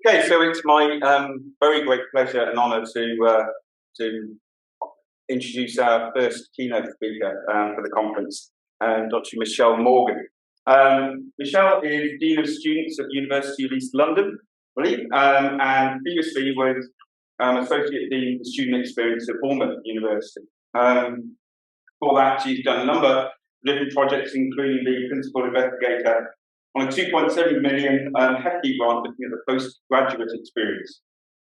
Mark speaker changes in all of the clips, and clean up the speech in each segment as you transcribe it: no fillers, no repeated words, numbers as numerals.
Speaker 1: Okay, so it's my very great pleasure and honour to introduce our first keynote speaker for the conference, Dr. Michelle Morgan. Michelle is Dean of Students at the University of East London, I believe, and previously was Associate Dean for Student Experience at Bournemouth University. For that, she's done a number of different projects, including the Principal Investigator on a 2.7 million hefty grant looking at the postgraduate experience.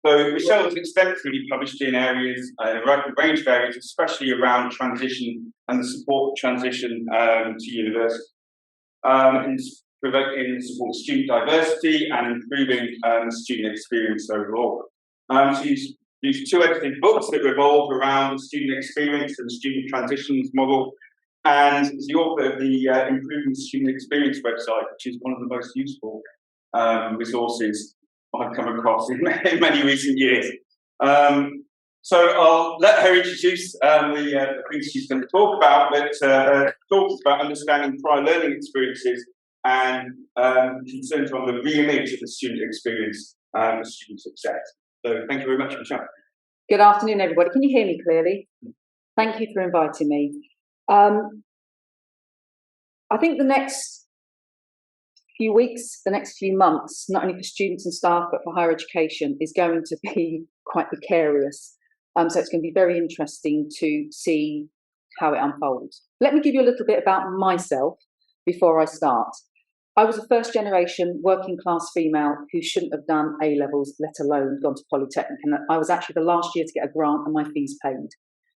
Speaker 1: So Michelle has extensively published in areas, a range of areas, especially around transition and the support transition to university, in support of student diversity and improving student experience overall. She's used 2 edited books that revolve around the student experience and student transitions model, and is the author of the Improving Student Experience website, which is one of the most useful resources I've come across in many recent years. So I'll let her introduce the things she's going to talk about, but talks about understanding prior learning experiences and concerns on the re-image of the student experience for student success. So thank you very much, Michelle.
Speaker 2: Good afternoon, everybody. Can you hear me clearly? Thank you for inviting me. I think the next few weeks, the next few months, not only for students and staff, but for higher education, is going to be quite precarious. So it's going to be very interesting to see how it unfolds. Let me give you a little bit about myself before I start. I was a first generation working class female who shouldn't have done A-levels, let alone gone to Polytechnic. And I was actually the last year to get a grant and my fees paid.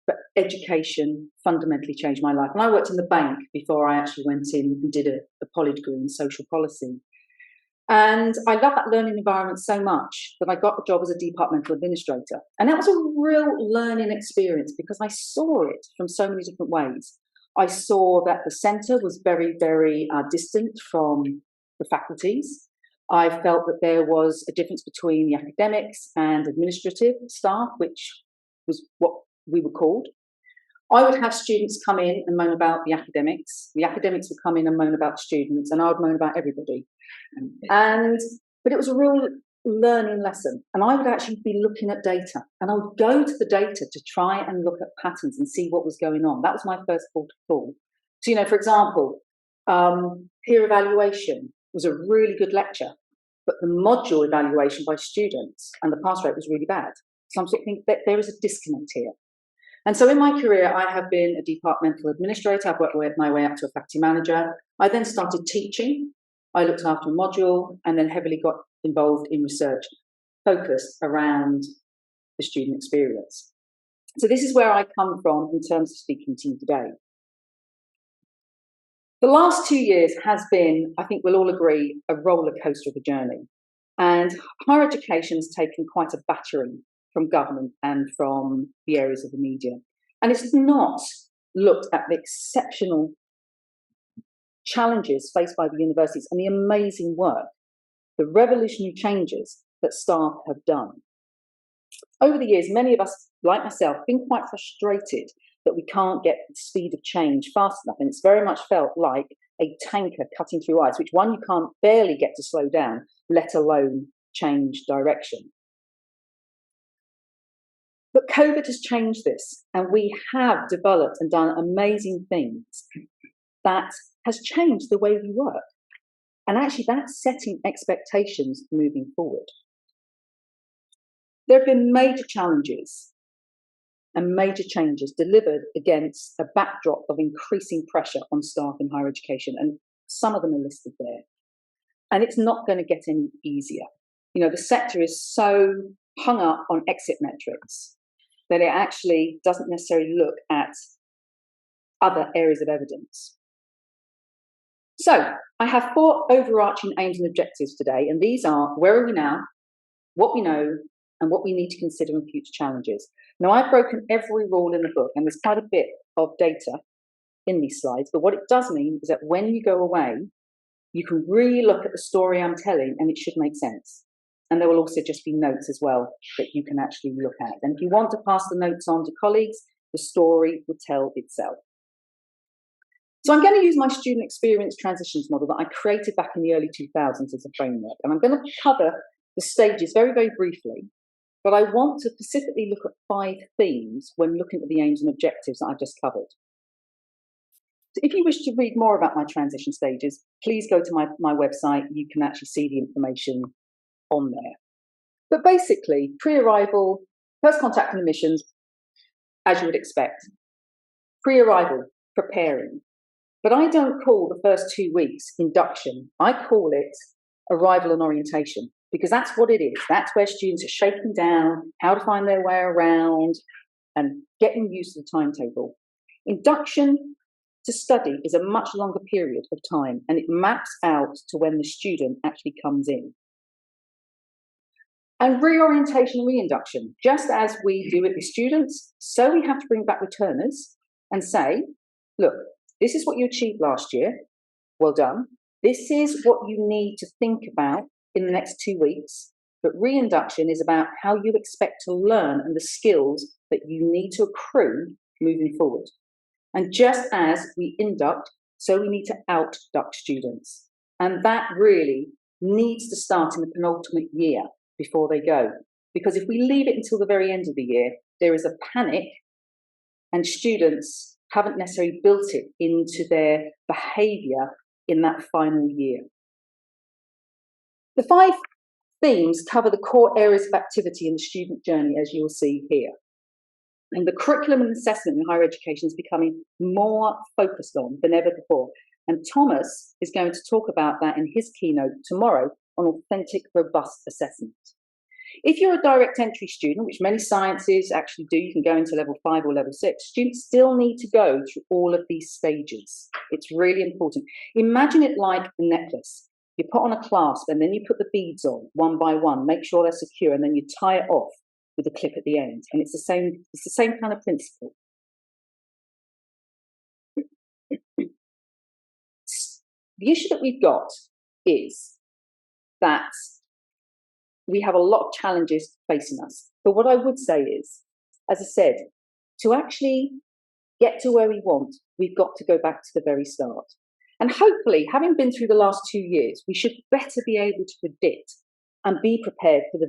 Speaker 2: But education fundamentally changed my life. And I worked in the bank before I actually went in and did a poly degree in social policy. And I loved that learning environment so much that I got a job as a departmental administrator. And that was a real learning experience because I saw it from so many different ways. I saw that the centre was very, very distant from the faculties. I felt that there was a difference between the academics and administrative staff, which was what we were called. I would have students come in and moan about the academics would come in and moan about students, and I would moan about everybody. But it was a real learning lesson, and I would actually be looking at data, and I would go to the data to try and look at patterns and see what was going on. That was my first port of call. So, for example, peer evaluation was a really good lecture, but the module evaluation by students and the pass rate was really bad. So I'm thinking that there is a disconnect here. And so in my career, I have been a departmental administrator. I've worked my way up to a faculty manager. I then started teaching. I looked after a module and then heavily got involved in research focused around the student experience. So this is where I come from in terms of speaking to you today. The last 2 years has been, I think we'll all agree, a roller coaster of a journey. And higher education has taken quite a battering from government and from the areas of the media. And it's not looked at the exceptional challenges faced by the universities and the amazing work, the revolutionary changes that staff have done. Over the years, many of us, like myself, have been quite frustrated that we can't get the speed of change fast enough. And it's very much felt like a tanker cutting through ice, which you can't barely get to slow down, let alone change direction. But COVID has changed this, and we have developed and done amazing things that has changed the way we work. And actually, that's setting expectations moving forward. There have been major challenges and major changes delivered against a backdrop of increasing pressure on staff in higher education, and some of them are listed there. And it's not going to get any easier. The sector is so hung up on exit metrics that it actually doesn't necessarily look at other areas of evidence. So I have 4 overarching aims and objectives today, and these are: where are we now, what we know, and what we need to consider in future challenges. Now, I've broken every rule in the book, and there's quite a bit of data in these slides, but what it does mean is that when you go away, you can really look at the story I'm telling, and it should make sense. And there will also just be notes as well that you can actually look at. And if you want to pass the notes on to colleagues, the story will tell itself. So I'm going to use my student experience transitions model that I created back in the early 2000s as a framework. And I'm going to cover the stages very, very briefly, but I want to specifically look at 5 themes when looking at the aims and objectives that I've just covered. So if you wish to read more about my transition stages, please go to my website. You can actually see the information on there. But basically, pre-arrival, first contact and admissions, as you would expect. Pre-arrival, preparing. But I don't call the first 2 weeks induction. I call it arrival and orientation, because that's what it is. That's where students are shaking down how to find their way around and getting used to the timetable. Induction to study is a much longer period of time, and it maps out to when the student actually comes in. And reorientation and reinduction, just as we do it with students, so we have to bring back returners and say, look, this is what you achieved last year, well done. This is what you need to think about in the next 2 weeks, but reinduction is about how you expect to learn and the skills that you need to accrue moving forward. And just as we induct, so we need to outduct students. And that really needs to start in the penultimate year before they go. Because if we leave it until the very end of the year, there is a panic and students haven't necessarily built it into their behaviour in that final year. The 5 themes cover the core areas of activity in the student journey, as you'll see here. And the curriculum and assessment in higher education is becoming more focused on than ever before. And Thomas is going to talk about that in his keynote tomorrow on authentic, robust assessment. If you're a direct entry student, which many sciences actually do, you can go into level 5 or level 6, students still need to go through all of these stages. It's really important. Imagine it like a necklace. You put on a clasp and then you put the beads on one by one, make sure they're secure, and then you tie it off with a clip at the end. And it's the same kind of principle. The issue that we've got is that we have a lot of challenges facing us. But what I would say is, as I said, to actually get to where we want, we've got to go back to the very start. And hopefully, having been through the last 2 years, we should better be able to predict and be prepared for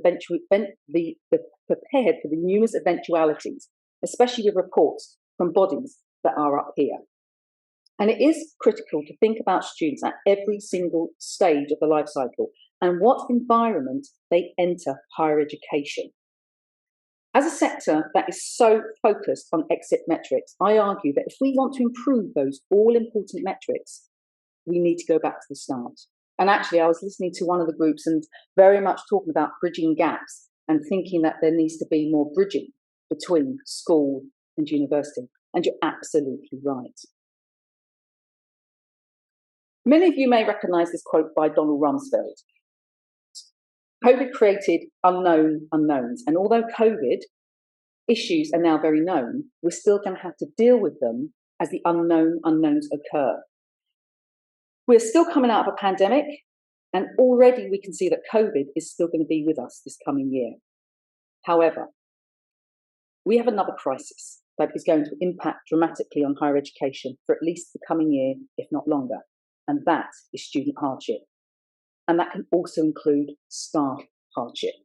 Speaker 2: prepared for the numerous eventualities, especially with reports from bodies that are up here. And it is critical to think about students at every single stage of the life cycle and what environment they enter higher education. As a sector that is so focused on exit metrics, I argue that if we want to improve those all-important metrics, we need to go back to the start. And actually, I was listening to one of the groups and very much talking about bridging gaps and thinking that there needs to be more bridging between school and university. And you're absolutely right. Many of you may recognise this quote by Donald Rumsfeld. COVID created unknown unknowns. And although COVID issues are now very known, we're still going to have to deal with them as the unknown unknowns occur. We're still coming out of a pandemic, and already we can see that COVID is still going to be with us this coming year. However, we have another crisis that is going to impact dramatically on higher education for at least the coming year, if not longer, and that is student hardship. And that can also include staff hardship.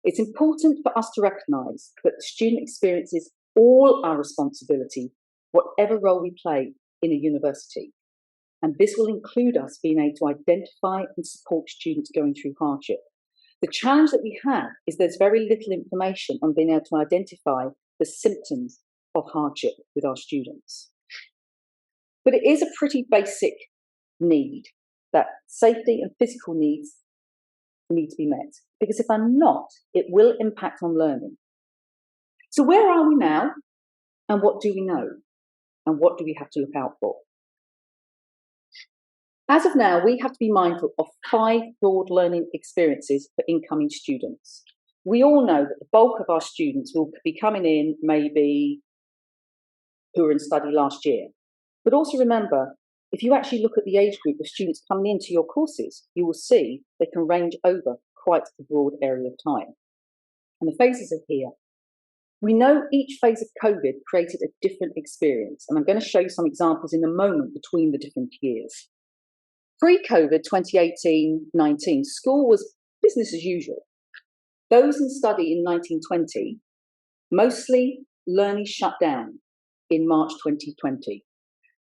Speaker 2: It's important for us to recognise that the student experience is all our responsibility, whatever role we play in a university. And this will include us being able to identify and support students going through hardship. The challenge that we have is there's very little information on being able to identify the symptoms of hardship with our students. But it is a pretty basic need that safety and physical needs need to be met. Because if they're not, it will impact on learning. So where are we now? And what do we know? And what do we have to look out for? As of now, we have to be mindful of 5 broad learning experiences for incoming students. We all know that the bulk of our students will be coming in maybe who were in study last year. But also remember, if you actually look at the age group of students coming into your courses, you will see they can range over quite a broad area of time. And the phases are here. We know each phase of COVID created a different experience, and I'm going to show you some examples in a moment between the different years. Pre-COVID 2018-19, school was business as usual. Those in study in 1920, mostly learning shut down in March 2020.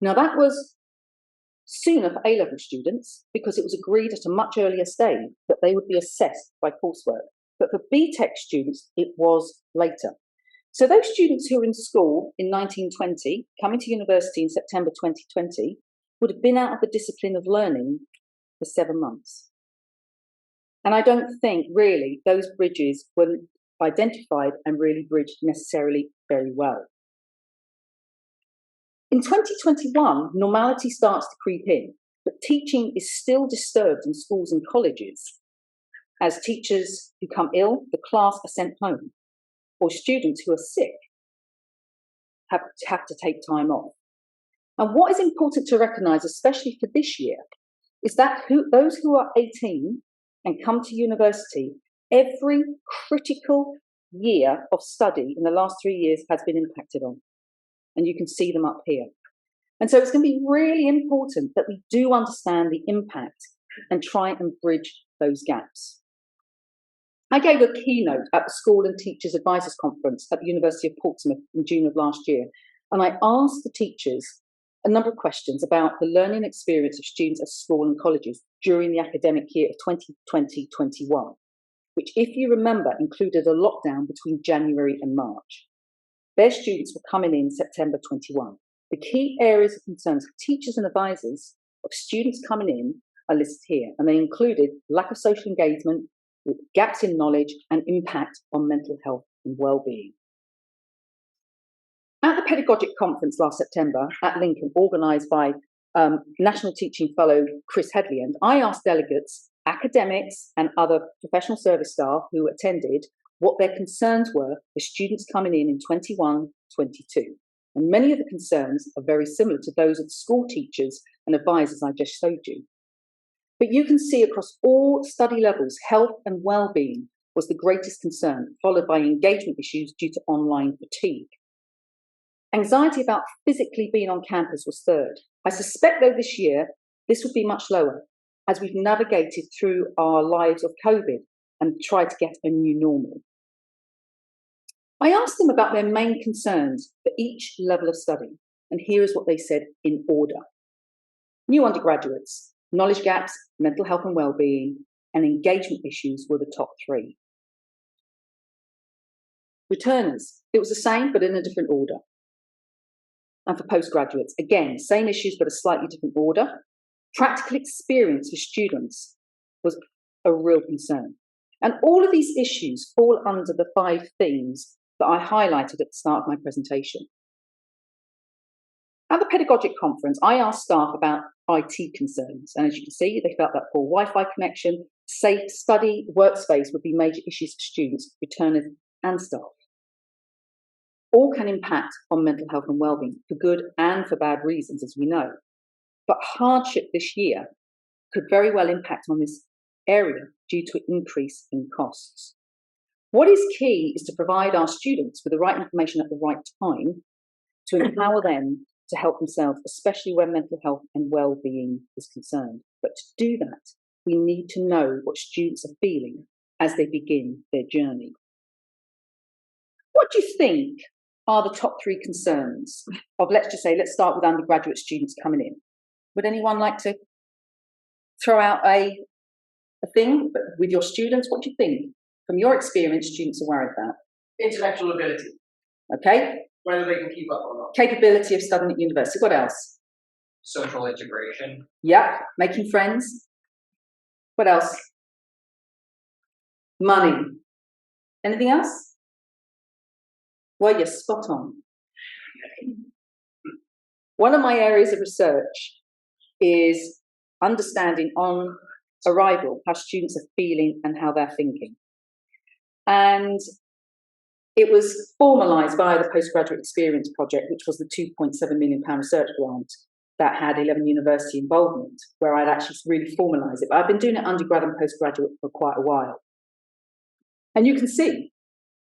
Speaker 2: Now that was sooner for A-level students because it was agreed at a much earlier stage that they would be assessed by coursework. But for BTEC students, it was later. So those students who were in school in 1920, coming to university in September 2020, would have been out of the discipline of learning for 7 months. And I don't think really those bridges were identified and really bridged necessarily very well. In 2021, normality starts to creep in, but teaching is still disturbed in schools and colleges. As teachers become ill, the class are sent home, or students who are sick have to take time off. And what is important to recognise, especially for this year, is that those who are 18 and come to university, every critical year of study in the last 3 years has been impacted on. And you can see them up here. And so it's going to be really important that we do understand the impact and try and bridge those gaps. I gave a keynote at the School and Teachers Advisors Conference at the University of Portsmouth in June of last year. And I asked the teachers a number of questions about the learning experience of students at school and colleges during the academic year of 2020-21, which, if you remember, included a lockdown between January and March. Their students were coming in September 21. The key areas of concerns for teachers and advisors of students coming in are listed here, and they included lack of social engagement, gaps in knowledge, and impact on mental health and well-being. At the Pedagogic Conference last September at Lincoln, organised by National Teaching Fellow Chris Headley, I asked delegates, academics and other professional service staff who attended what their concerns were for students coming in 21-22. And many of the concerns are very similar to those of the school teachers and advisors I just showed you. But you can see across all study levels, health and well-being was the greatest concern, followed by engagement issues due to online fatigue. Anxiety about physically being on campus was third. I suspect, though, this year, this would be much lower, as we've navigated through our lives of COVID and tried to get a new normal. I asked them about their main concerns for each level of study, and here is what they said in order. New undergraduates, knowledge gaps, mental health and well-being, and engagement issues were the top 3. Returners, it was the same, but in a different order. And for postgraduates, again, same issues, but a slightly different order. Practical experience for students was a real concern. And all of these issues fall under the 5 themes that I highlighted at the start of my presentation. At the Pedagogic Conference, I asked staff about IT concerns. And as you can see, they felt that poor Wi-Fi connection, safe study, workspace would be major issues for students, returners and staff. All can impact on mental health and well-being, for good and for bad reasons, as we know. But hardship this year could very well impact on this area due to an increase in costs. What is key is to provide our students with the right information at the right time to empower them to help themselves, especially when mental health and well-being is concerned. But to do that, we need to know what students are feeling as they begin their journey. What do you think are the top 3 concerns of, let's start with undergraduate students coming in? Would anyone like to throw out a thing with your students? What do you think? From your experience, students are worried about?
Speaker 3: Intellectual ability.
Speaker 2: Okay.
Speaker 3: Whether they can keep up or not.
Speaker 2: Capability of studying at university. What else?
Speaker 3: Social integration.
Speaker 2: Yep. Making friends. What else? Money. Anything else? Well, you're spot on. One of my areas of research is understanding on arrival how students are feeling and how they're thinking. And it was formalised by the Postgraduate Experience Project, which was the £2.7 million research grant that had 11 university involvement, where I'd actually really formalised it. But I've been doing it undergrad and postgraduate for quite a while. And you can see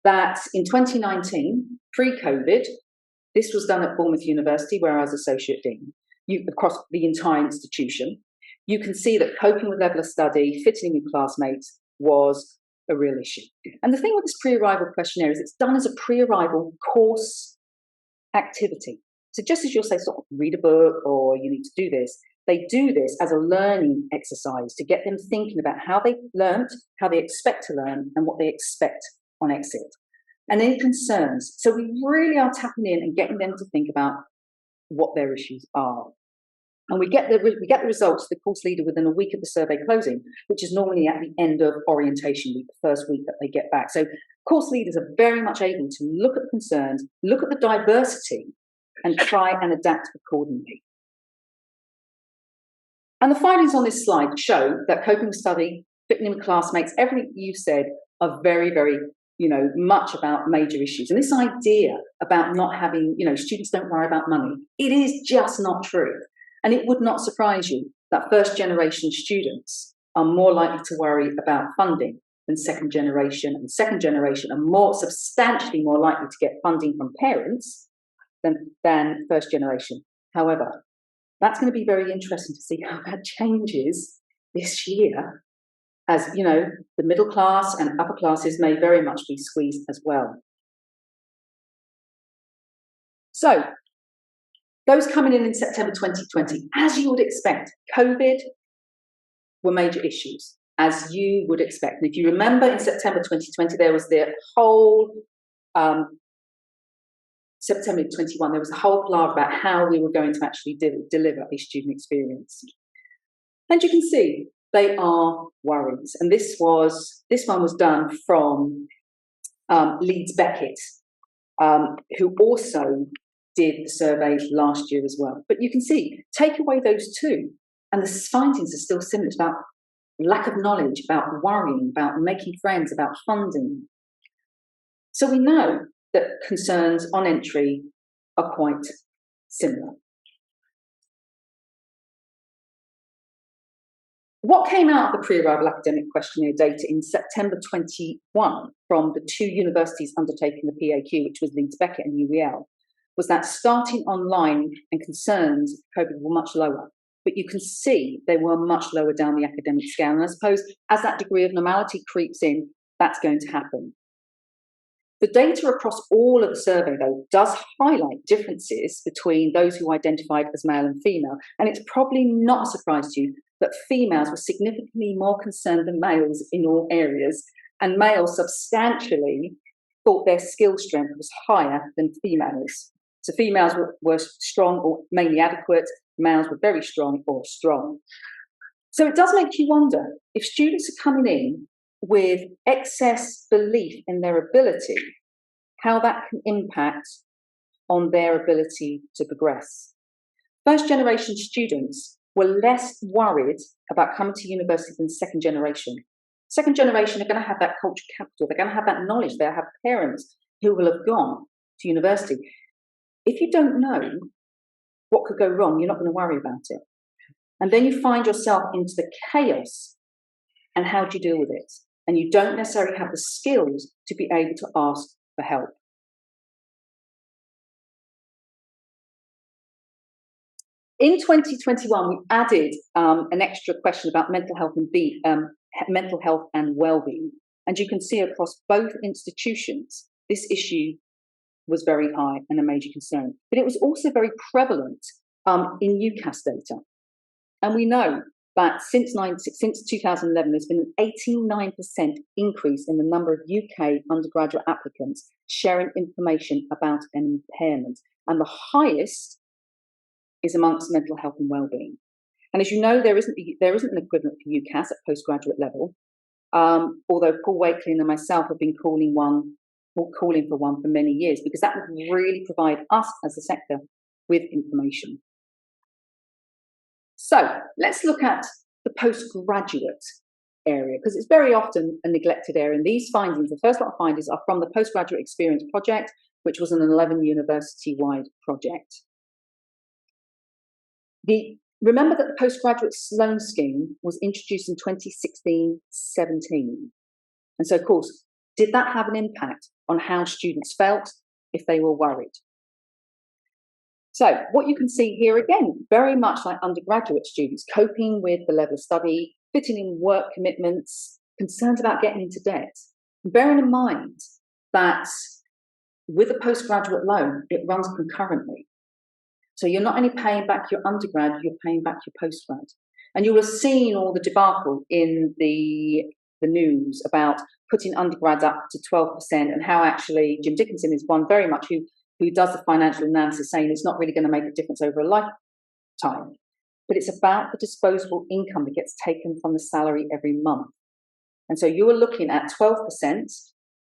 Speaker 2: that in 2019, pre-COVID, this was done at Bournemouth University, where I was Associate Dean, across the entire institution. You can see that coping with level of study, fitting in with classmates, was a real issue. And the thing with this pre-arrival questionnaire is it's done as a pre-arrival course activity. So just as you'll say, sort of read a book or you need to do this, they do this as a learning exercise to get them thinking about how they learnt, how they expect to learn, and what they expect on exit. And then concerns. So we really are tapping in and getting them to think about what their issues are. And we get the results, the course leader, within a week of the survey closing, which is normally at the end of orientation week, the first week that they get back. So course leaders are very much able to look at the concerns, look at the diversity, and try and adapt accordingly. And the findings on this slide show that coping with study, fitting in with classmates, everything you've said are very, very, much about major issues. And this idea about not having, students don't worry about money, it is just not true. And it would not surprise you that first generation students are more likely to worry about funding than second generation, and second generation are more substantially more likely to get funding from parents than first generation. However, that's going to be very interesting to see how that changes this year, as the middle class and upper classes may very much be squeezed as well. So those coming in September 2020, as you would expect, COVID were major issues, as you would expect. And if you remember, in September 2020, there was the whole, September 21, there was a whole palaver about how we were going to actually deliver a student experience. And you can see they are worries. And this one was done from Leeds Beckett, who also did the survey last year as well. But you can see, take away those two, and the findings are still similar. It's about lack of knowledge, about worrying, about making friends, about funding. So we know that concerns on entry are quite similar. What came out of the pre-arrival academic questionnaire data in September 21 from the two universities undertaking the PAQ, which was Leeds Beckett and UEL, was that starting online and concerns COVID were much lower. But you can see they were much lower down the academic scale. And I suppose as that degree of normality creeps in, that's going to happen. The data across all of the survey, though, does highlight differences between those who identified as male and female. And it's probably not a surprise to you that females were significantly more concerned than males in all areas, and males substantially thought their skill strength was higher than females. So females were strong or mainly adequate, males were very strong or strong. So it does make you wonder, if students are coming in with excess belief in their ability, how that can impact on their ability to progress. First generation students were less worried about coming to university than second generation. Second generation are going to have that cultural capital, they're going to have that knowledge, they'll have parents who will have gone to university. If you don't know what could go wrong, you're not going to worry about it. And then you find yourself into the chaos, and how do you deal with it? And you don't necessarily have the skills to be able to ask for help. In 2021, we added an extra question about mental health and well-being. And you can see across both institutions, this issue was very high and a major concern. But it was also very prevalent in UCAS data. And we know that since 2011, there's been an 89% increase in the number of UK undergraduate applicants sharing information about an impairment. And the highest is amongst mental health and well-being. And as you know, there isn't an equivalent for UCAS at postgraduate level, although Paul Wakeley and myself have been calling for one for many years, because that would really provide us as a sector with information. So let's look at the postgraduate area, because it's very often a neglected area. And these findings, the first lot of findings, are from the Postgraduate Experience Project, which was an 11 university-wide project. Remember that the Postgraduate Loan Scheme was introduced in 2016-17. And so, of course, did that have an impact on how students felt if they were worried? So what you can see here again, very much like undergraduate students, coping with the level of study, fitting in work commitments, concerns about getting into debt. Bearing in mind that with a postgraduate loan, it runs concurrently. So you're not only paying back your undergrad, you're paying back your postgrad. And you will have seen all the debacle in the news about putting undergrads up to 12% and how actually Jim Dickinson is one very much who does the financial analysis, saying it's not really going to make a difference over a lifetime. But it's about the disposable income that gets taken from the salary every month. And so you were looking at 12%.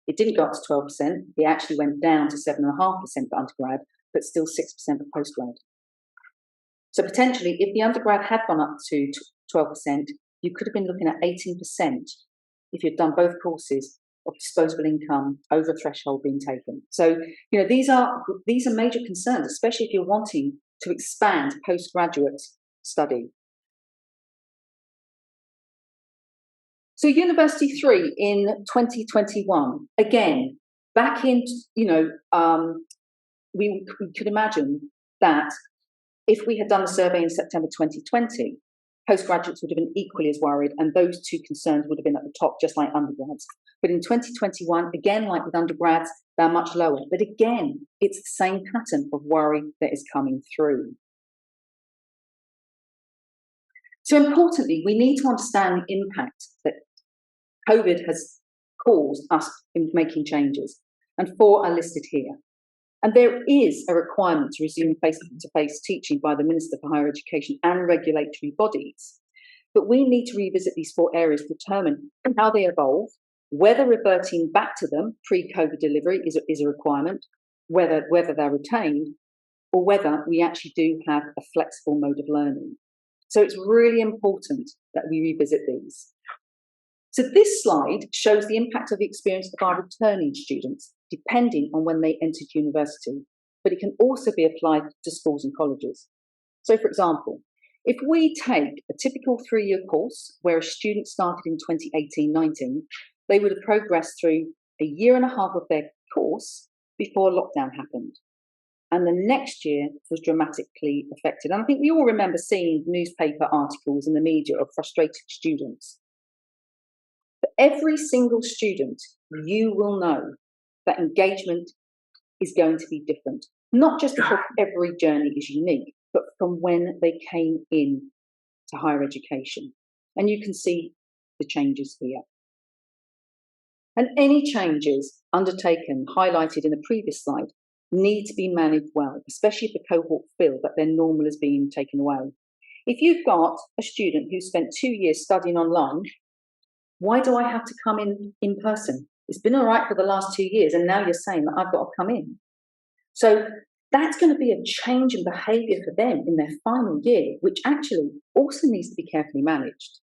Speaker 2: It didn't go up to 12%. It actually went down to 7.5% for undergrad, but still 6% for postgrad. So potentially, if the undergrad had gone up to 12%, you could have been looking at 18% if you'd done both courses of disposable income over a threshold being taken. So, these are major concerns, especially if you're wanting to expand postgraduate study. So University 3 in 2021, again, back in, we could imagine that if we had done the survey in September 2020, postgraduates would have been equally as worried, and those two concerns would have been at the top, just like undergrads. But in 2021, again, like with undergrads, they're much lower. But again, it's the same pattern of worry that is coming through. So importantly, we need to understand the impact that COVID has caused us in making changes. And 4 are listed here. And there is a requirement to resume face-to-face teaching by the Minister for Higher Education and regulatory bodies. But we need to revisit these 4 areas to determine how they evolve, whether reverting back to them pre-COVID delivery is a requirement, whether they're retained, or whether we actually do have a flexible mode of learning. So it's really important that we revisit these. So this slide shows the impact of the experience of our returning students, depending on when they entered university, but it can also be applied to schools and colleges. So for example, if we take a typical 3-year course where a student started in 2018-19, they would have progressed through a year and a half of their course before lockdown happened. And the next year was dramatically affected. And I think we all remember seeing newspaper articles in the media of frustrated students. For every single student, you will know that engagement is going to be different. Not just because every journey is unique, but from when they came in to higher education. And you can see the changes here. And any changes undertaken, highlighted in the previous slide, need to be managed well, especially if the cohort feel that their normal is being taken away. If you've got a student who spent 2 years studying online, why do I have to come in person? It's been all right for the last 2 years, and now you're saying that I've got to come in. So that's going to be a change in behaviour for them in their final year, which actually also needs to be carefully managed.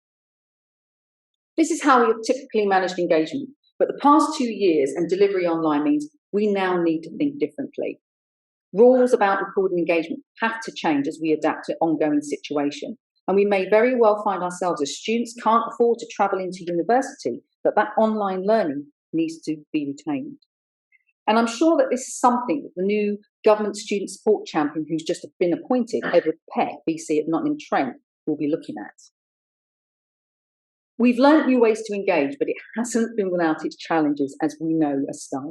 Speaker 2: This is how we have typically managed engagement, but the past 2 years and delivery online means we now need to think differently. Rules about recording engagement have to change as we adapt to ongoing situation. And we may very well find ourselves as students can't afford to travel into university, but that online learning needs to be retained. And I'm sure that this is something that the new government student support champion who's just been appointed, Edward Peck, BC at Nottingham-Trent, will be looking at. We've learnt new ways to engage, but it hasn't been without its challenges, as we know as staff.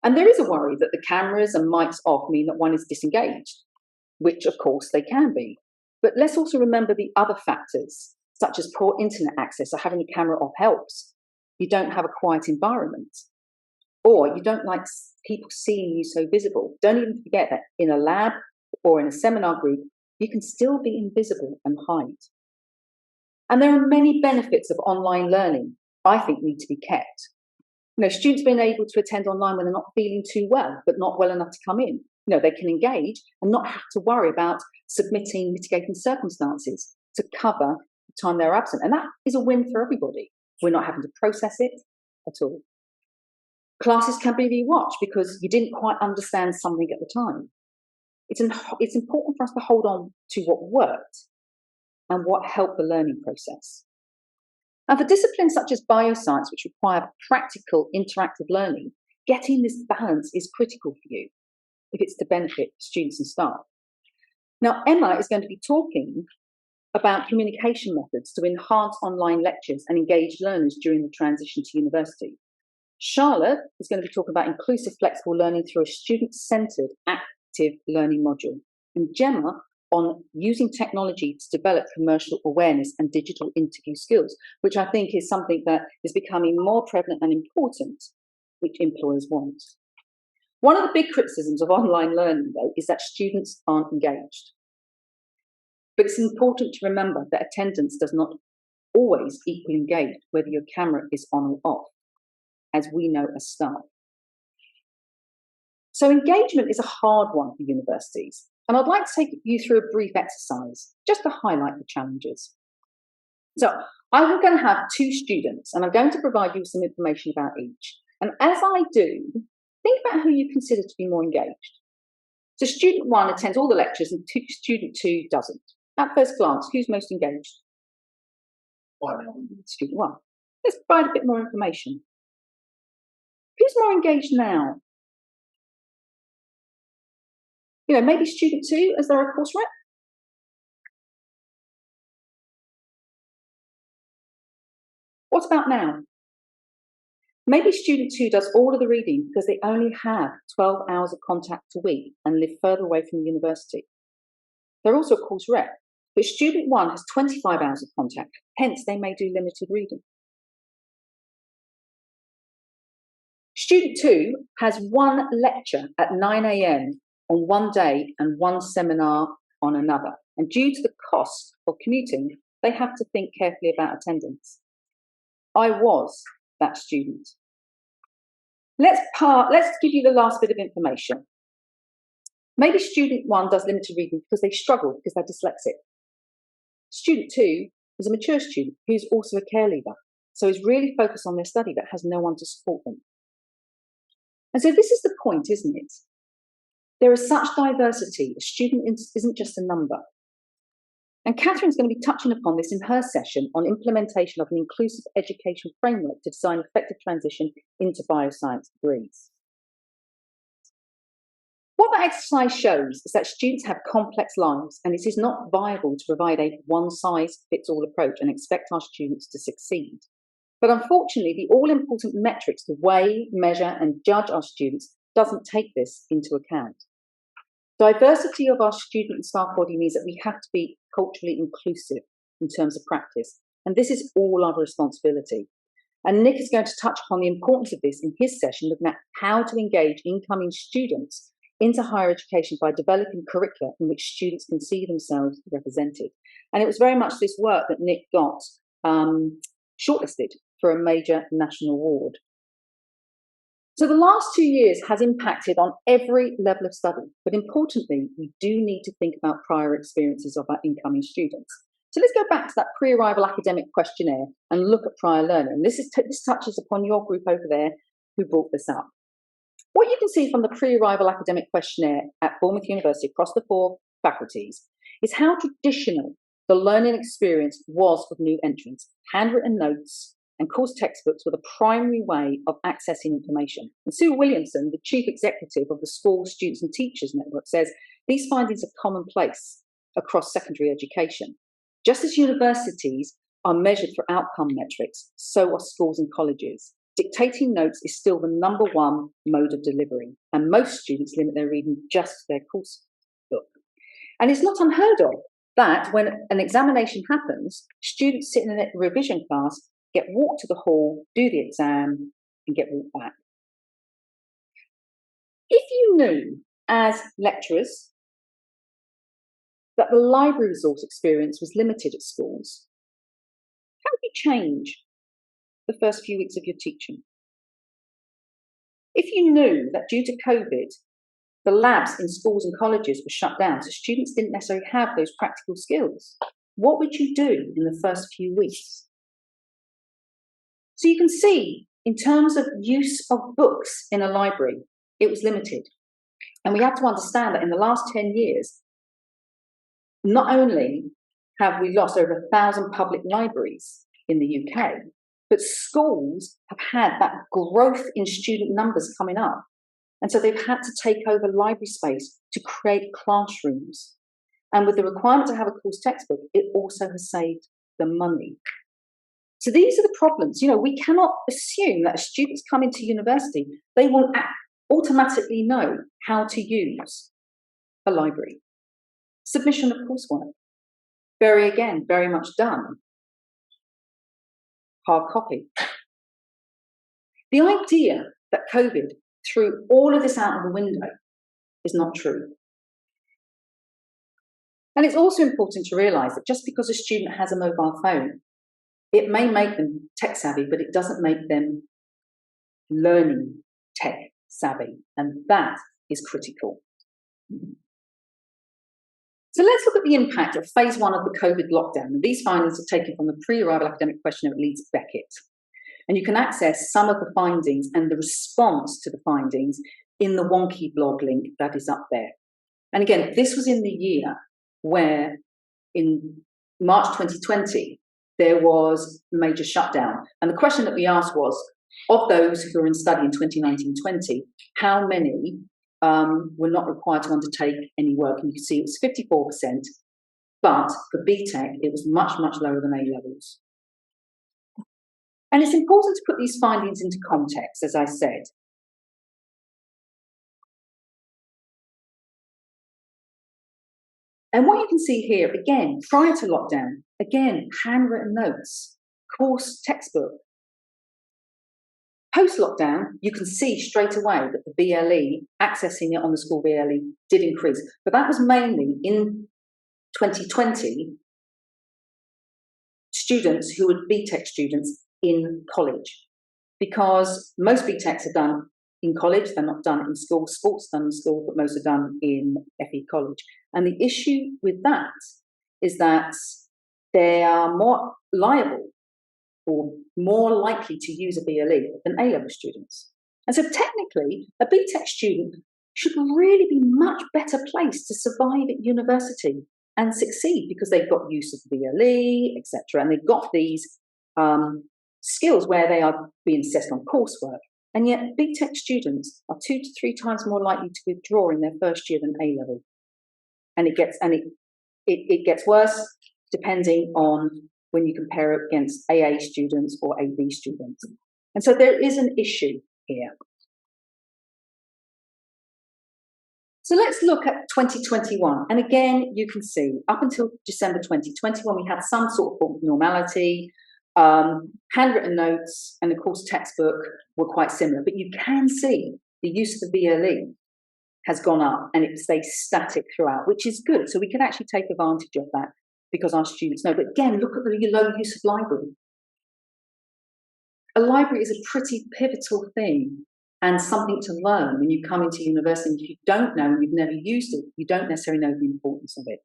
Speaker 2: And there is a worry that the cameras and mics off mean that one is disengaged, which of course they can be. But let's also remember the other factors, such as poor internet access, or having a camera off helps. You don't have a quiet environment, or you don't like people seeing you so visible. Don't even forget that in a lab or in a seminar group, you can still be invisible and hide. And there are many benefits of online learning I think need to be kept. Students being able to attend online when they're not feeling too well, but not well enough to come in. They can engage and not have to worry about submitting mitigating circumstances to cover the time they're absent. And that is a win for everybody. We're not having to process it at all. Classes can be rewatched because you didn't quite understand something at the time. It's important for us to hold on to what worked and what helped the learning process. And for disciplines such as bioscience, which require practical, interactive learning, getting this balance is critical for you if it's to benefit students and staff. Now, Emma is going to be talking about communication methods to enhance online lectures and engage learners during the transition to university. Charlotte is going to be talking about inclusive, flexible learning through a student-centred active learning module. And Gemma on using technology to develop commercial awareness and digital interview skills, which I think is something that is becoming more prevalent and important, which employers want. One of the big criticisms of online learning, though, is that students aren't engaged. But it's important to remember that attendance does not always equal engaged, whether your camera is on or off, as we know as staff. So engagement is a hard one for universities, and I'd like to take you through a brief exercise just to highlight the challenges. So I'm going to have two students, and I'm going to provide you with some information about each. And as I do, think about who you consider to be more engaged. So student one attends all the lectures and student two doesn't. At first glance, who's most engaged? Student one. Let's provide a bit more information. Who's more engaged now? You know, maybe student two as their course rep? What about now? Maybe student two does all of the reading because they only have 12 hours of contact a week and live further away from the university. They're also a course rep, but student one has 25 hours of contact, hence they may do limited reading. Student two has one lecture at 9 AM on one day and one seminar on another. And due to the cost of commuting, they have to think carefully about attendance. I was that student. Let's give you the last bit of information. Maybe student one does limited reading because they struggle because they're dyslexic. Student two is a mature student who's also a care leaver, so is really focused on their study but has no one to support them. And so this is the point, isn't it? There is such diversity. A student isn't just a number. And Catherine's going to be touching upon this in her session on implementation of an inclusive education framework to design effective transition into bioscience degrees. What that exercise shows is that students have complex lives, and it is not viable to provide a one-size-fits-all approach and expect our students to succeed. But unfortunately, the all-important metrics to weigh, measure, and judge our students doesn't take this into account. Diversity of our student and staff body means that we have to be culturally inclusive in terms of practice, and this is all our responsibility. And Nick is going to touch upon the importance of this in his session, looking at how to engage incoming students into higher education by developing curricula in which students can see themselves represented. And it was very much this work that Nick got shortlisted for a major national award. So the last 2 years has impacted on every level of study, but importantly, we do need to think about prior experiences of our incoming students. So let's go back to that pre-arrival academic questionnaire and look at prior learning. And this touches upon your group over there who brought this up. What you can see from the pre-arrival academic questionnaire at Bournemouth University across the 4 faculties is how traditional the learning experience was for new entrants. Handwritten notes and course textbooks were the primary way of accessing information. And Sue Williamson, the chief executive of the School Students and Teachers Network, says these findings are commonplace across secondary education. Just as universities are measured for outcome metrics, so are schools and colleges. Dictating notes is still the #1 mode of delivery, and most students limit their reading just to their course book. And it's not unheard of that when an examination happens, students sit in a revision class, get walked to the hall, do the exam, and get walked back. If you knew, as lecturers, that the library resource experience was limited at schools, how would you change the first few weeks of your teaching? If you knew that due to COVID, the labs in schools and colleges were shut down, so students didn't necessarily have those practical skills, what would you do in the first few weeks? So you can see, in terms of use of books in a library, it was limited. And we have to understand that in the last 10 years, not only have we lost over 1,000 public libraries in the UK, but schools have had that growth in student numbers coming up. And so they've had to take over library space to create classrooms. And with the requirement to have a course textbook, it also has saved them money. So these are the problems. You know, we cannot assume that as students come into university, they will automatically know how to use a library. Submission of coursework. Very much done. Hard copy. The idea that COVID threw all of this out of the window is not true. And it's also important to realise that just because a student has a mobile phone, it may make them tech savvy, but it doesn't make them learning tech savvy. And that is critical. So let's look at the impact of phase 1 of the COVID lockdown. And these findings are taken from the pre-arrival academic questionnaire at Leeds Beckett. And you can access some of the findings and the response to the findings in the Wonky blog link that is up there. And again, this was in the year where in March 2020, there was a major shutdown. And the question that we asked was, of those who were in study in 2019-20, how many were not required to undertake any work? And you can see it was 54%, but for BTEC, it was much lower than A-levels. And it's important to put these findings into context, as I said. And what you can see here, again, prior to lockdown, again, handwritten notes, course textbook. Post-lockdown, you can see straight away that the BLE, accessing it on the school BLE, did increase. But that was mainly in 2020, students who were BTEC students in college. Because most BTECs are done in college, they're not done in school. Sports done in school, but most are done in FE college. And the issue with that is that they are more liable or more likely to use a BLE than A-level students. And so technically, a BTEC student should really be much better placed to survive at university and succeed because they've got use of the BLE, etc. And they've got these skills where they are being assessed on coursework. And yet BTEC students are 2 to 3 times more likely to withdraw in their first year than A-level. And it gets worse depending on when you compare it against AA students or AB students. And so there is an issue here. So let's look at 2021. And again, you can see up until December 2021, we had some sort of normality. Handwritten notes and, of course, textbook were quite similar. But you can see the use of the BLE has gone up and it stays static throughout, which is good. So we can actually take advantage of that because our students know. But again, look at the low use of library. A library is a pretty pivotal thing and something to learn when you come into university. And if you don't know and you've never used it, you don't necessarily know the importance of it.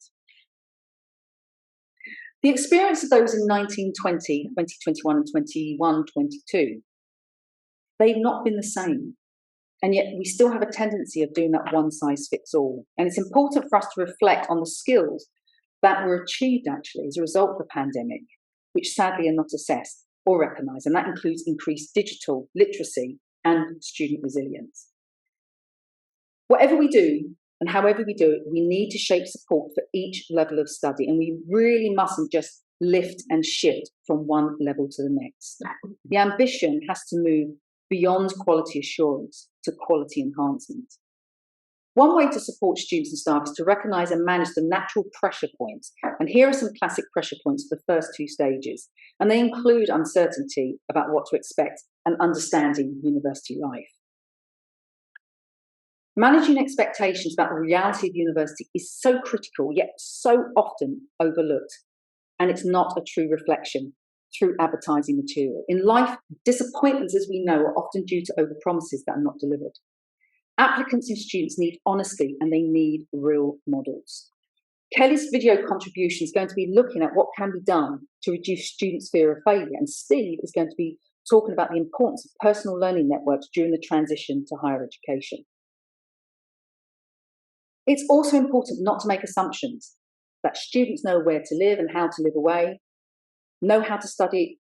Speaker 2: The experience of those in 1920, 2021 and 21, 22, they've not been the same. And yet we still have a tendency of doing that one size fits all. And it's important for us to reflect on the skills that were achieved actually as a result of the pandemic, which sadly are not assessed or recognised. And that includes increased digital literacy and student resilience. Whatever we do and however we do it, we need to shape support for each level of study. And we really mustn't just lift and shift from one level to the next. The ambition has to move beyond quality assurance to quality enhancement. One way to support students and staff is to recognise and manage the natural pressure points. And here are some classic pressure points for the first 2 stages. And they include uncertainty about what to expect and understanding university life. Managing expectations about the reality of university is so critical, yet so often overlooked. And it's not a true reflection through advertising material. In life, disappointments, as we know, are often due to overpromises that are not delivered. Applicants and students need honesty and they need real models. Kelly's video contribution is going to be looking at what can be done to reduce students' fear of failure. And Steve is going to be talking about the importance of personal learning networks during the transition to higher education. It's also important not to make assumptions that students know where to live and how to live away, know how to study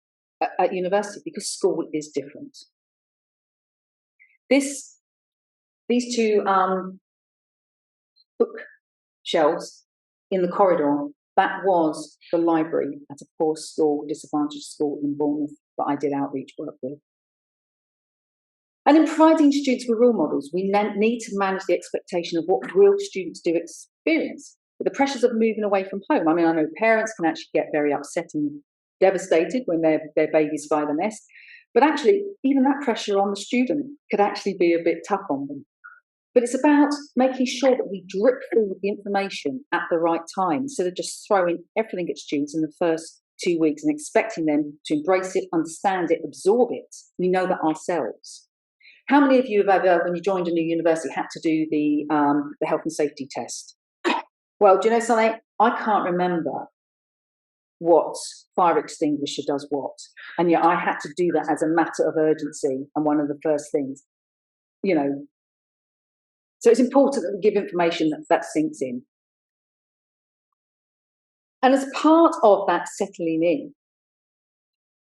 Speaker 2: at university, because school is different. These 2 bookshelves in the corridor, that was the library at a poor school, disadvantaged school in Bournemouth that I did outreach work with. And in providing students with role models, we need to manage the expectation of what real students do experience. With the pressures of moving away from home. I mean, I know parents can actually get very upset and devastated when their babies fly the nest, but actually, even that pressure on the student could actually be a bit tough on them. But it's about making sure that we drip through with the information at the right time, instead of just throwing everything at students in the first 2 weeks and expecting them to embrace it, understand it, absorb it. We know that ourselves. How many of you have ever, when you joined a new university, had to do the health and safety test? Well, do you know something? I can't remember what fire extinguisher does what. And yet I had to do that as a matter of urgency and one of the first things, you know. So it's important that we give information that sinks in. And as part of that settling in,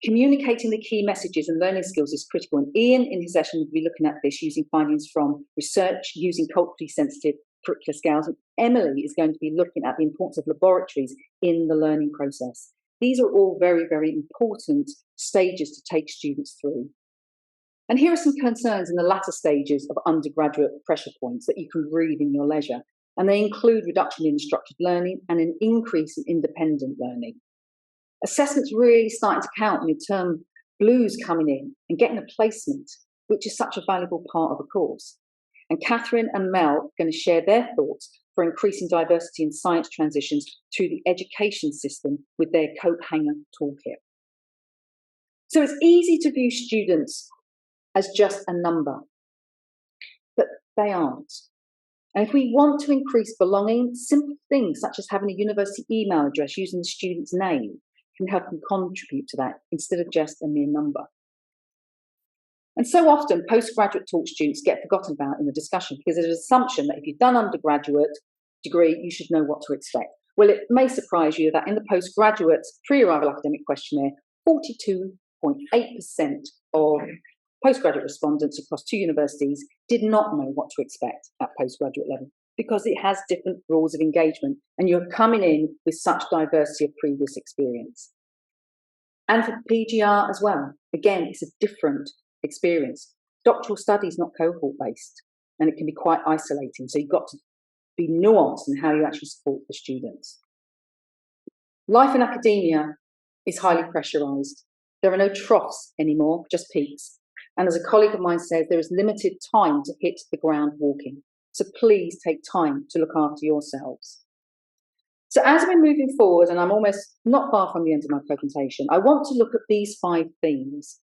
Speaker 2: communicating the key messages and learning skills is critical. And Ian, in his session, will be looking at this using findings from research, using culturally sensitive curricular scales. And Emily is going to be looking at the importance of laboratories in the learning process. These are all very, very important stages to take students through. And here are some concerns in the latter stages of undergraduate pressure points that you can read in your leisure. And they include reduction in structured learning and an increase in independent learning. Assessment's really starting to count, midterm blues coming in and getting a placement, which is such a valuable part of a course. And Catherine and Mel are going to share their thoughts for increasing diversity in science transitions through the education system with their coat hanger toolkit. So it's easy to view students as just a number, but they aren't. And if we want to increase belonging, simple things such as having a university email address using the student's name can help them contribute to that instead of just a mere number. And so often, postgraduate talk students get forgotten about in the discussion because there's an assumption that if you've done undergraduate degree, you should know what to expect. Well, it may surprise you that in the postgraduate pre-arrival academic questionnaire, 42.8% of postgraduate respondents across 2 universities did not know what to expect at postgraduate level because it has different rules of engagement and you're coming in with such diversity of previous experience. And for PGR as well, again, it's a different experience. Doctoral study is not cohort-based and it can be quite isolating, so you've got to be nuanced in how you actually support the students. Life in academia is highly pressurised. There are no troughs anymore, just peaks. And as a colleague of mine says, there is limited time to hit the ground walking. So please take time to look after yourselves. So as we're moving forward, and I'm almost not far from the end of my presentation, I want to look at these 5 themes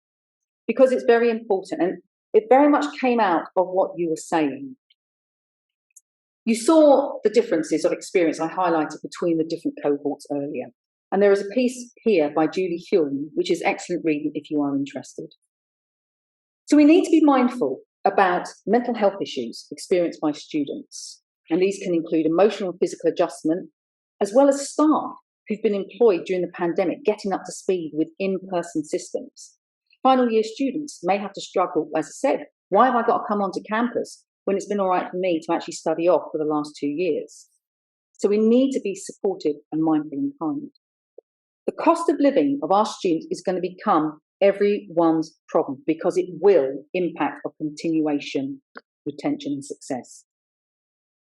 Speaker 2: because it's very important and it very much came out of what you were saying. You saw the differences of experience I highlighted between the different cohorts earlier. And there is a piece here by Julie Hulme, which is excellent reading if you are interested. So we need to be mindful about mental health issues experienced by students. And these can include emotional and physical adjustment, as well as staff who've been employed during the pandemic, getting up to speed with in-person systems. Final year students may have to struggle, as I said, why have I got to come onto campus when it's been all right for me to actually study off for the last 2 years? So we need to be supportive and mindful and kind. The cost of living of our students is going to become everyone's problem because it will impact on continuation, retention and success.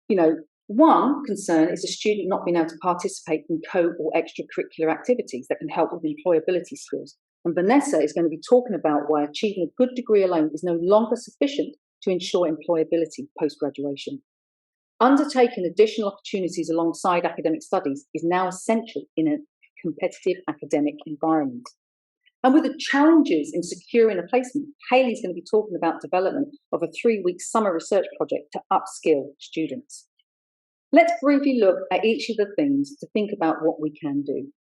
Speaker 2: You know, one concern is a student not being able to participate in co or extracurricular activities that can help with employability skills. And Vanessa is going to be talking about why achieving a good degree alone is no longer sufficient to ensure employability post-graduation. Undertaking additional opportunities alongside academic studies is now essential in a competitive academic environment. And with the challenges in securing a placement, Hayley's going to be talking about development of a 3-week summer research project to upskill students. Let's briefly look at each of the things to think about what we can do.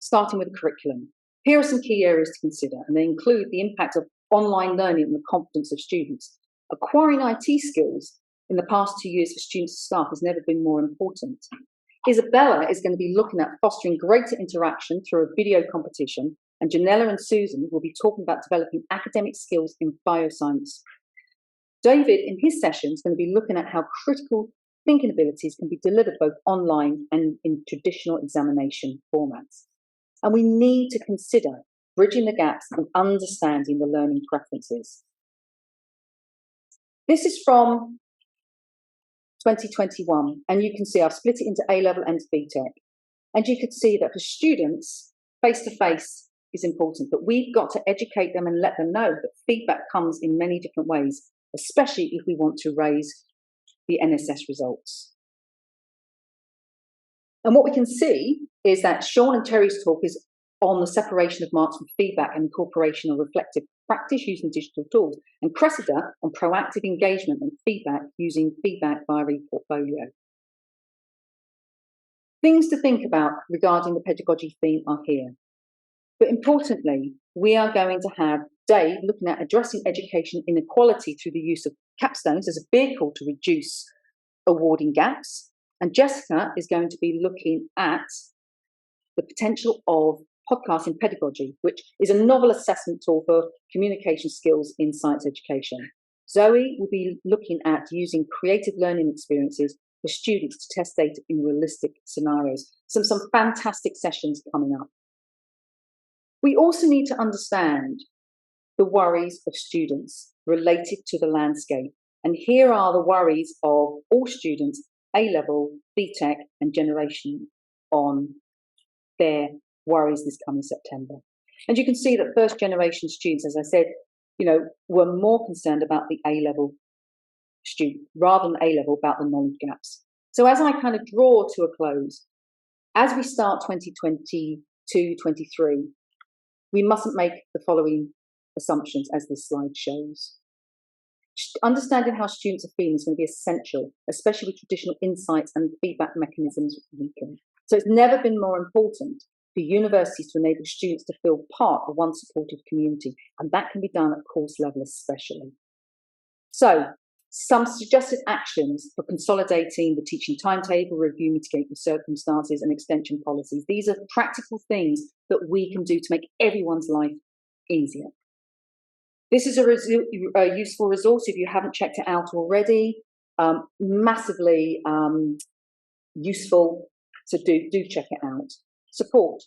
Speaker 2: Starting with the curriculum. Here are some key areas to consider, and they include the impact of online learning and the confidence of students. Acquiring IT skills in the past 2 years for students and staff has never been more important. Isabella is going to be looking at fostering greater interaction through a video competition, and Janella and Susan will be talking about developing academic skills in bioscience. David, in his session, is going to be looking at how critical thinking abilities can be delivered both online and in traditional examination formats. And we need to consider bridging the gaps and understanding the learning preferences. This is from 2021, and you can see I've split it into A-level and BTEC. And you could see that for students, face-to-face is important, but we've got to educate them and let them know that feedback comes in many different ways, especially if we want to raise the NSS results. And what we can see is that Sean and Terry's talk is on the separation of marks from feedback and incorporation of reflective practice using digital tools, and Cressida on proactive engagement and feedback using feedback via ePortfolio. Things to think about regarding the pedagogy theme are here. But importantly, we are going to have Dave looking at addressing education inequality through the use of capstones as a vehicle to reduce awarding gaps. And Jessica is going to be looking at the potential of podcast in pedagogy, which is a novel assessment tool for communication skills in science education. Zoe will be looking at using creative learning experiences for students to test data in realistic scenarios. Some fantastic sessions coming up. We also need to understand the worries of students related to the landscape. And here are the worries of all students, A-level, BTEC, and Generation on their worries this coming September. And you can see that first generation students, as I said, were more concerned about the A-level student rather than A-level about the knowledge gaps. So as I kind of draw to a close, as we start 2022-23, we mustn't make the following assumptions as this slide shows. Understanding how students are feeling is going to be essential, especially with traditional insights and feedback mechanisms weakened. So it's never been more important for universities to enable students to feel part of one supportive community, and that can be done at course level especially. So, some suggested actions for consolidating the teaching timetable, review, mitigate the circumstances, and extension policies. These are practical things that we can do to make everyone's life easier. This is a useful resource if you haven't checked it out already. Massively useful, so do check it out. Support.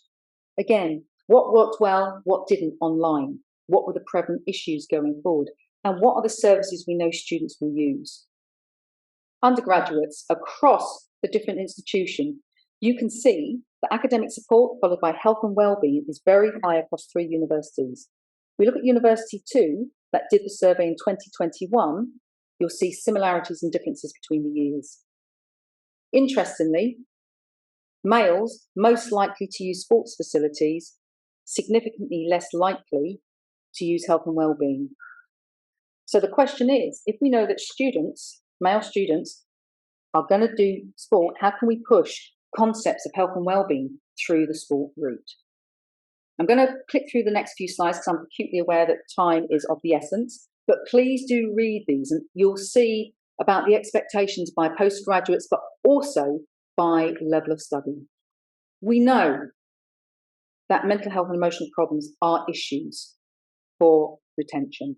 Speaker 2: Again, what worked well, what didn't online? What were the prevalent issues going forward? And what are the services we know students will use? Undergraduates across the different institutions, you can see that academic support followed by health and wellbeing is very high across 3 universities. We look at University 2 that did the survey in 2021, you'll see similarities and differences between the years. Interestingly, males most likely to use sports facilities, significantly less likely to use health and wellbeing. So the question is, if we know that students, male students, are going to do sport, how can we push concepts of health and wellbeing through the sport route? I'm going to click through the next few slides because I'm acutely aware that time is of the essence, but please do read these and you'll see about the expectations by postgraduates, but also by level of study. We know that mental health and emotional problems are issues for retention.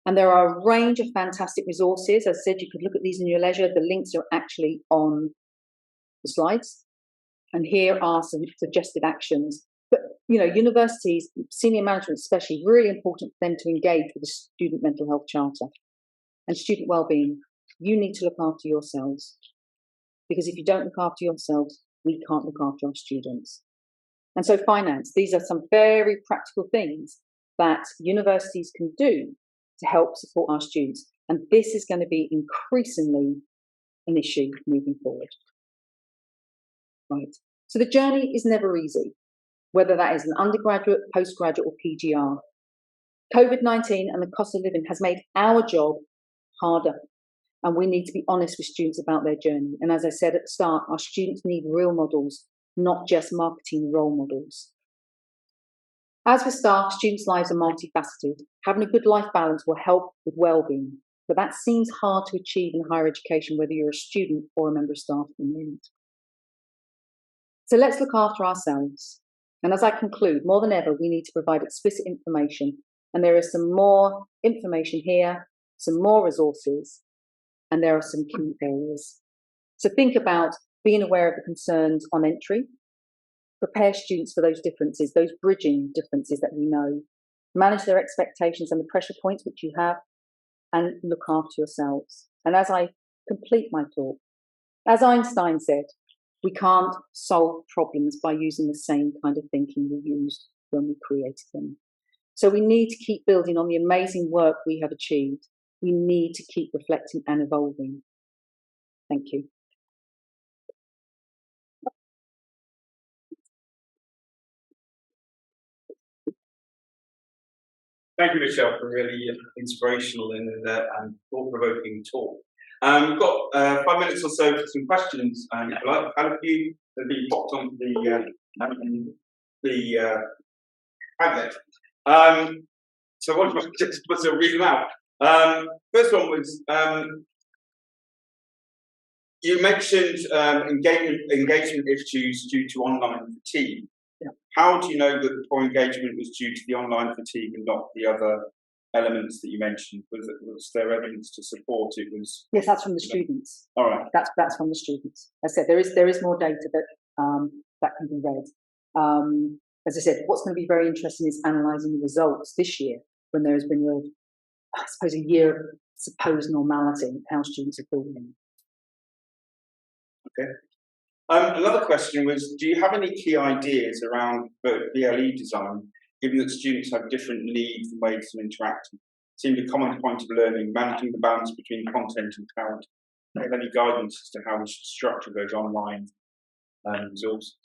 Speaker 2: And there are a range of fantastic resources. As I said, you could look at these in your leisure. The links are actually on the slides. And here are some suggested actions. But, universities, senior management especially, really important for them to engage with the student mental health charter. And student wellbeing, you need to look after yourselves. Because if you don't look after yourselves, we can't look after our students. And so finance, these are some very practical things that universities can do to help support our students. And this is going to be increasingly an issue moving forward. Right. So the journey is never easy, whether that is an undergraduate, postgraduate, or PGR. COVID-19 and the cost of living has made our job harder. And we need to be honest with students about their journey. And as I said at the start, our students need real models, not just marketing role models. As for staff, students' lives are multifaceted. Having a good life balance will help with well-being, but that seems hard to achieve in higher education, whether you're a student or a member of staff at the moment. So let's look after ourselves. And as I conclude, more than ever, we need to provide explicit information. And there is some more information here, some more resources, and there are some key areas. So think about being aware of the concerns on entry, prepare students for those differences, those bridging differences that we know, manage their expectations and the pressure points which you have, and look after yourselves. And as I complete my talk, as Einstein said, we can't solve problems by using the same kind of thinking we used when we created them. So we need to keep building on the amazing work we have achieved. We need to keep reflecting and evolving. Thank you.
Speaker 1: Thank you, Michelle, for a really inspirational and thought-provoking talk. We've got 5 minutes or so for some questions. If you like, I've had a few that have been popped onto the Padlet. So what if I just read them out? First one was, you mentioned engagement issues due to online fatigue.
Speaker 2: Yeah.
Speaker 1: How do you know that the poor engagement was due to the online fatigue and not the other elements that you mentioned? Was there evidence to support it?
Speaker 2: Yes, that's from the students.
Speaker 1: All right.
Speaker 2: That's from the students. As I said, there is more data that can be read. As I said, what's going to be very interesting is analysing the results this year when there has been, I suppose, a year of supposed normality, how students are feeling.
Speaker 1: Okay. Another question was, do you have any key ideas around VLE design, given that students have different needs and ways of interacting? It seemed a common point of learning, managing the balance between content and talent. Do you have any guidance as to how we should structure those online resources?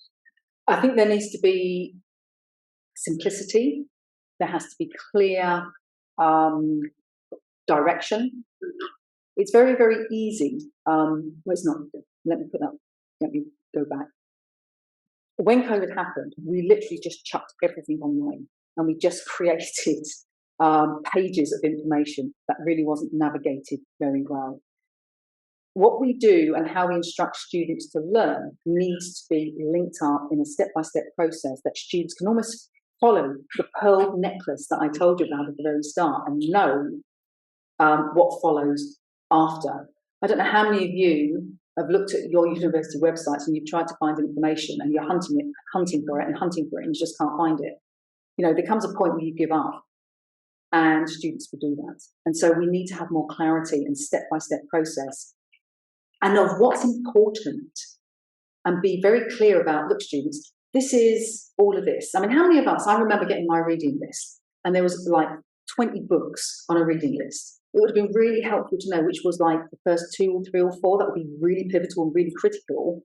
Speaker 2: I think there needs to be simplicity. There has to be clear direction. It's very, very easy. Well, it's not. Let me go back. When COVID happened, we literally just chucked everything online and we just created pages of information that really wasn't navigated very well. What we do and how we instruct students to learn needs to be linked up in a step-by-step process that students can almost follow the pearl necklace that I told you about at the very start and know what follows after. I don't know how many of you have looked at your university websites and you've tried to find information and you're hunting for it and you just can't find it. You know, there comes a point where you give up, and students will do that. And so we need to have more clarity and step-by-step process and of what's important and be very clear about, look, students, this is all of this. I mean, how many of us, I remember getting my reading list and there was like 20 books on a reading list. It would have been really helpful to know which was like the first 2 or 3 or 4 that would be really pivotal and really critical,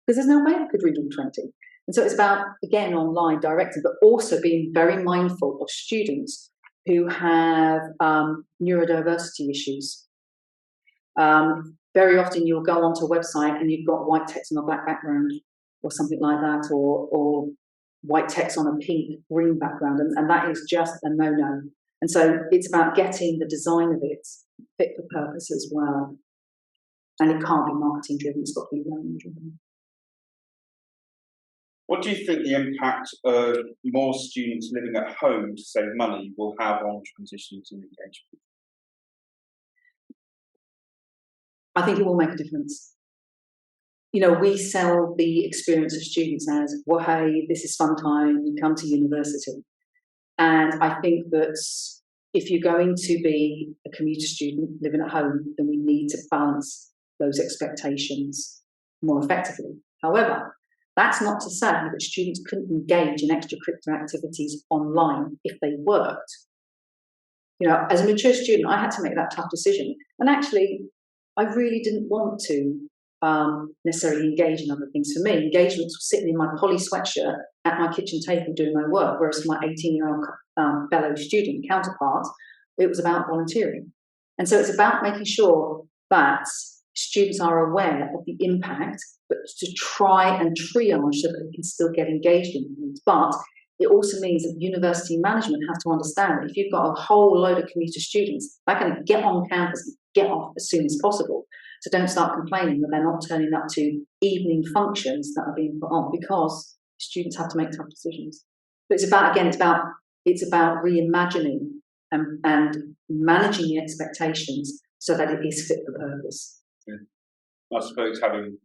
Speaker 2: because there's no way I could read all 20. And so it's about, again, online directing, but also being very mindful of students who have neurodiversity issues. Very often you'll go onto a website and you've got white text on a black background or something like that, or white text on a pink green background, and that is just a no-no. And so it's about getting the design of it fit for purpose as well. And it can't be marketing driven, it's got to be learning driven.
Speaker 1: What do you think the impact of more students living at home to save money will have on transitions and engagement?
Speaker 2: I think it will make a difference. You know, we sell the experience of students as, well, hey, this is fun time, you come to university. And I think that if you're going to be a commuter student living at home, then we need to balance those expectations more effectively. However, that's not to say that students couldn't engage in extracurricular activities online if they worked. You know, as a mature student, I had to make that tough decision. And actually, I really didn't want to necessarily engage in other things. For me, engagement was sitting in my poly sweatshirt at my kitchen table doing my work, whereas for my 18-year-old fellow student counterpart, it was about volunteering. And so it's about making sure that students are aware of the impact, but to try and triage so that they can still get engaged in things. But it also means that university management have to understand that if you've got a whole load of commuter students, they're going to get on campus and get off as soon as possible. So don't start complaining that they're not turning up to evening functions that are being put on, because students have to make tough decisions. But it's about, again, it's about reimagining and managing the expectations so that it is fit for purpose.
Speaker 1: Yeah. I suppose having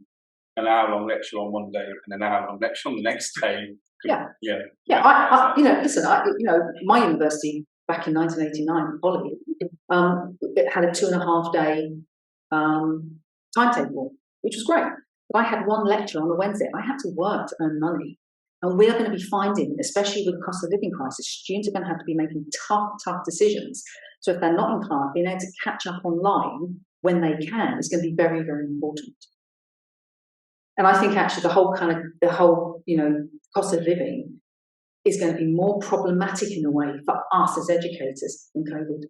Speaker 1: an hour-long lecture on one day and an hour-long lecture on the next day.
Speaker 2: Yeah.
Speaker 1: Yeah.
Speaker 2: I listen. My university back in 1989, Poly, it had a 2.5 day timetable, which was great. But I had one lecture on a Wednesday. I had to work to earn money. And we're going to be finding, especially with the cost of living crisis, students are going to have to be making tough decisions. So if they're not in class, being able to catch up online when they can is going to be very, very important. And I think actually the whole cost of living is going to be more problematic in a way for us as educators than COVID.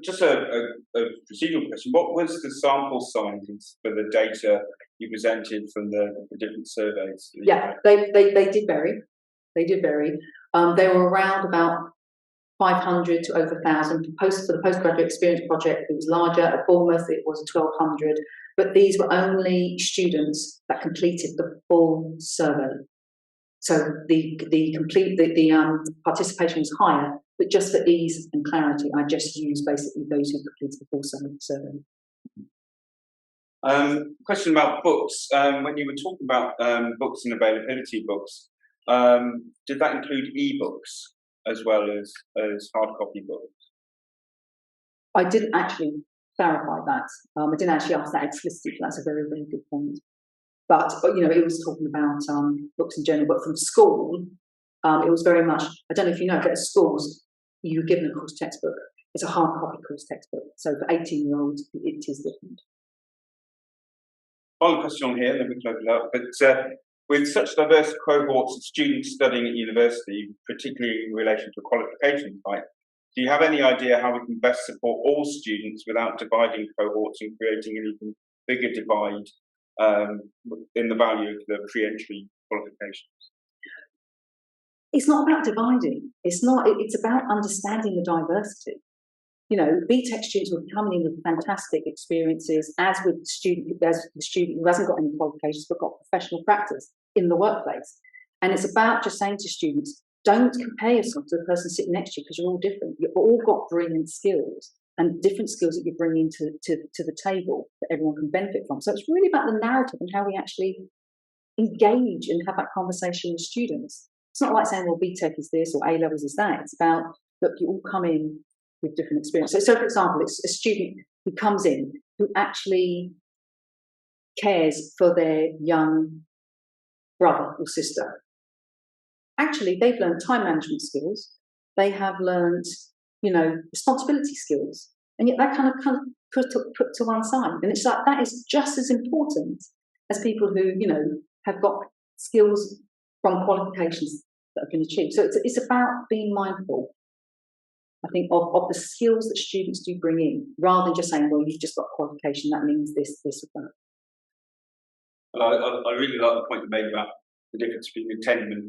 Speaker 1: Just a procedural question. What was the sample size for the data you presented from the different surveys?
Speaker 2: Yeah, they did vary. They did vary. They were around about 500 to over 1,000. For the postgraduate experience project, it was larger. At Bournemouth, it was 1,200. But these were only students that completed the full survey. So the participation was higher, but just for ease and clarity, I just used basically those who completed the full survey.
Speaker 1: Question about books. When you were talking about books and availability of books, did that include e-books as well as hard copy books?
Speaker 2: I didn't actually clarify that. I didn't actually ask that explicitly. That's a very, very good point. But it was talking about books in general. But from school, it was very much. I don't know if you know, but at schools, you're given a course textbook. It's a hard copy course textbook. So for 18-year-olds, it is different.
Speaker 1: Final question on here, then we close it up. But with such diverse cohorts of students studying at university, particularly in relation to qualification type, do you have any idea how we can best support all students without dividing cohorts and creating an even bigger divide in the value of the pre-entry qualifications?
Speaker 2: It's not about dividing. It's about understanding the diversity. BTEC students will be coming in with fantastic experiences, as with the student who hasn't got any qualifications but got professional practice in the workplace. And it's about just saying to students, don't compare yourself to the person sitting next to you because you're all different. You've all got brilliant skills and different skills that you bring into to the table that everyone can benefit from. So it's really about the narrative and how we actually engage and have that conversation with students. It's not like saying, well, BTEC is this or A-levels is that. It's about, look, you all come in with different experiences. So for example, it's a student who comes in who actually cares for their young brother or sister. Actually, they've learned time management skills. They have learned, responsibility skills. And yet that kind of put to one side. And it's like, that is just as important as people who, have got skills from qualifications that have been achieved. So it's about being mindful, I think, of the skills that students do bring in, rather than just saying, well, you've just got qualification, that means this, or that.
Speaker 1: Well, I really like the point you made about the difference between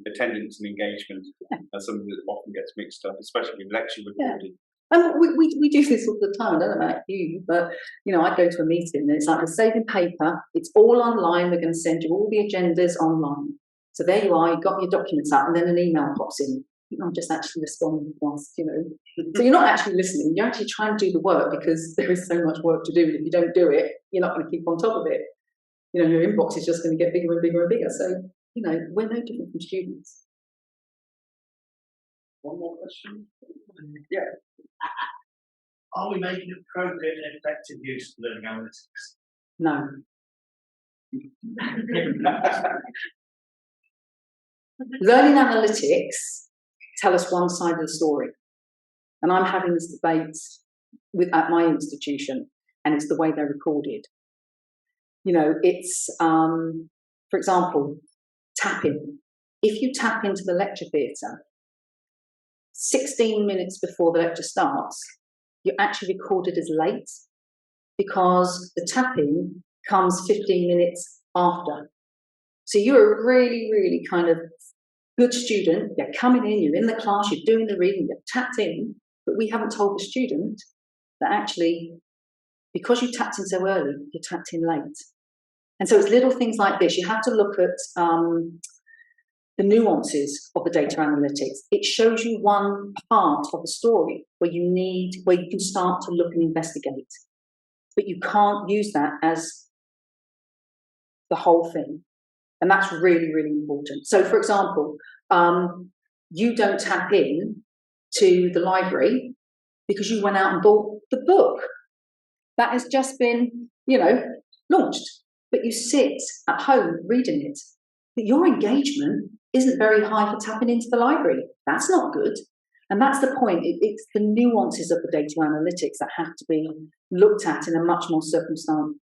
Speaker 1: attendance and engagement. That's something that often gets mixed up, especially in lecture recording.
Speaker 2: And we do this all the time. I don't know about you, but I go to a meeting and it's like, we're saving paper. It's all online. We're going to send you all the agendas online. So there you are. You've got your documents out, and then an email pops in. You can't just actually respond whilst, So you're not actually listening. You're actually trying to do the work because there is so much work to do. And if you don't do it, you're not going to keep on top of it. Your inbox is just going to get bigger and bigger and bigger. So, we're no different from students.
Speaker 1: One more question?
Speaker 4: Yeah. Are we making appropriate and effective use of learning analytics?
Speaker 2: No. Learning analytics tell us one side of the story. And I'm having this debate at my institution, and it's the way they're recorded. It's, for example, tapping. If you tap into the lecture theatre 16 minutes before the lecture starts, you're actually recorded as late because the tapping comes 15 minutes after. So you're a really, really kind of good student. You're coming in, you're in the class, you're doing the reading, you're tapped in, but we haven't told the student that actually, because you tapped in so early, you tapped in late. And so it's little things like this. You have to look at the nuances of the data analytics. It shows you one part of the story where you can start to look and investigate. but you can't use that as the whole thing. And that's really, really important. So, for example, you don't tap in to the library because you went out and bought the book. That has just been, launched. But you sit at home reading it. But your engagement isn't very high for tapping into the library. That's not good. And that's the point. It's the nuances of the data analytics that have to be looked at in a much more circumstanced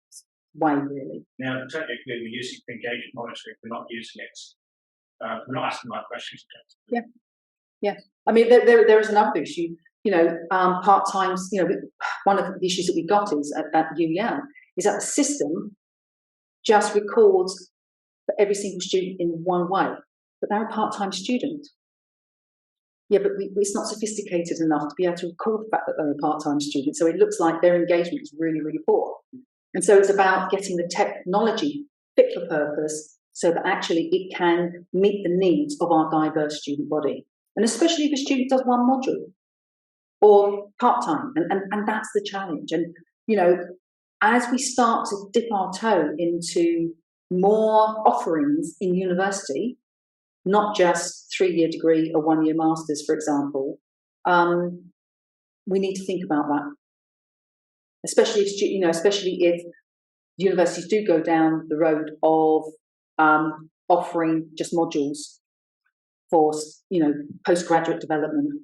Speaker 2: way, really.
Speaker 4: Now, technically, we're using engagement monitoring. We're not using it. We're not asking the right questions.
Speaker 2: Yeah. I mean, there is another issue. Part-time. One of the issues that we got is at UEL is that the system just records for every single student in one way, but they're a part-time student. Yeah, but it's not sophisticated enough to be able to record the fact that they're a part-time student. So it looks like their engagement is really, really poor. And so it's about getting the technology fit for purpose so that actually it can meet the needs of our diverse student body. And especially if a student does one module or part-time, and that's the challenge. And, as we start to dip our toe into more offerings in university, not just 3-year degree or 1-year masters, for example, we need to think about that. Especially if universities do go down the road of offering just modules for postgraduate development.